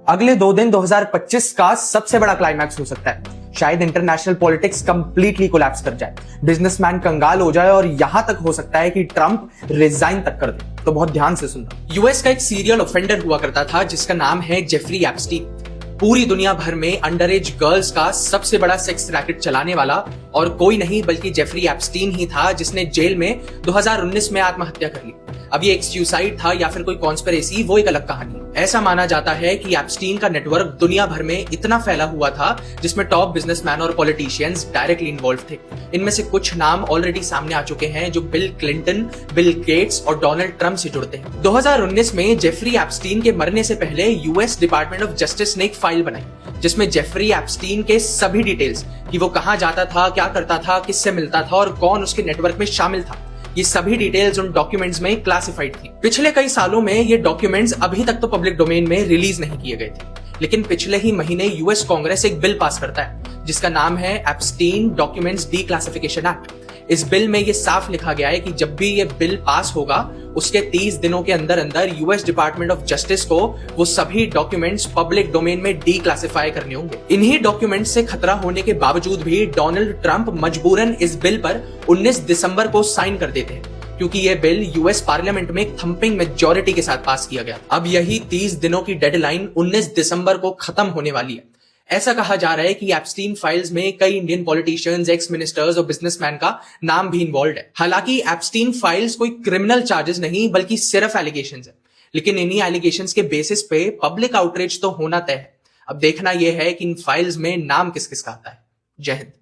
अगले 2 दिन 2025 का सबसे बड़ा क्लाइमैक्स हो सकता है। शायद इंटरनेशनल पॉलिटिक्स कंप्लीटली कोलैप्स कर जाए, बिजनेसमैन कंगाल हो जाए और यहां तक हो सकता है कि ट्रंप रिजाइन तक कर दे। तो बहुत ध्यान से सुनना। यूएस का एक सीरियल ऑफेंडर हुआ करता था जिसका नाम है जेफरी एप्स्टीन। पूरी दुनिया भर में अंडर एज गर्ल्स का सबसे बड़ा सेक्स रैकेट चलाने वाला और कोई नहीं बल्कि जेफरी एप्स्टीन ही था, जिसने जेल में 2019 में आत्महत्या कर ली। अब ये एक सुसाइड था या फिर कोई कॉन्स्पिरेसी, वो एक अलग कहानी है। ऐसा माना जाता है कि एप्स्टीन का नेटवर्क दुनिया भर में इतना फैला हुआ था जिसमें टॉप बिजनेसमैन और पॉलिटिशियंस डायरेक्टली इन्वॉल्व थे। इनमें से कुछ नाम ऑलरेडी सामने आ चुके हैं जो बिल क्लिंटन, बिल गेट्स और डोनाल्ड ट्रंप से जुड़ते हैं। 2019 में जेफरी एप्स्टीन के मरने से पहले यूएस डिपार्टमेंट ऑफ जस्टिस ने एक फाइल बनाई जिसमें जेफरी एप्स्टीन के सभी डिटेल्स कि वो कहां जाता था, क्या करता था, किससे मिलता था और कौन उसके नेटवर्क में शामिल था, ये सभी डिटेल्स उन डॉक्यूमेंट्स में क्लासिफाइड थी। पिछले कई सालों में ये डॉक्यूमेंट्स अभी तक तो पब्लिक डोमेन में रिलीज नहीं किए गए थे, लेकिन पिछले ही महीने यूएस कांग्रेस एक बिल पास करता है जिसका नाम है एप्स्टीन डॉक्यूमेंट्स डीक्लासिफिकेशन एक्ट। इस बिल में ये साफ लिखा गया है कि जब भी ये बिल पास होगा उसके 30 दिनों के अंदर अंदर यूएस डिपार्टमेंट ऑफ जस्टिस को वो सभी डॉक्यूमेंट्स पब्लिक डोमेन में डीक्लासिफाई करने होंगे। इन्हीं डॉक्यूमेंट्स से खतरा होने के बावजूद भी डोनाल्ड ट्रंप मजबूरन इस बिल पर 19 दिसंबर को साइन कर देते हैं क्योंकि ये बिल यूएस पार्लियामेंट में थंपिंग मेजॉरिटी के साथ पास किया गया। अब यही 30 दिनों की डेडलाइन 19 दिसंबर को खत्म होने वाली है। ऐसा कहा जा रहा है कि एप्स्टीन फाइल्स में कई इंडियन पॉलिटिशियंस, एक्स मिनिस्टर्स और बिजनेसमैन का नाम भी इन्वॉल्व है। हालांकि एप्स्टीन फाइल्स कोई क्रिमिनल चार्जेस नहीं बल्कि सिर्फ एलिगेशंस है, लेकिन इन्हीं एलिगेशंस के बेसिस पे पब्लिक आउटरीच तो होना तय है। अब देखना यह है कि इन फाइल्स में नाम किस किस का आता है। जय हिंद।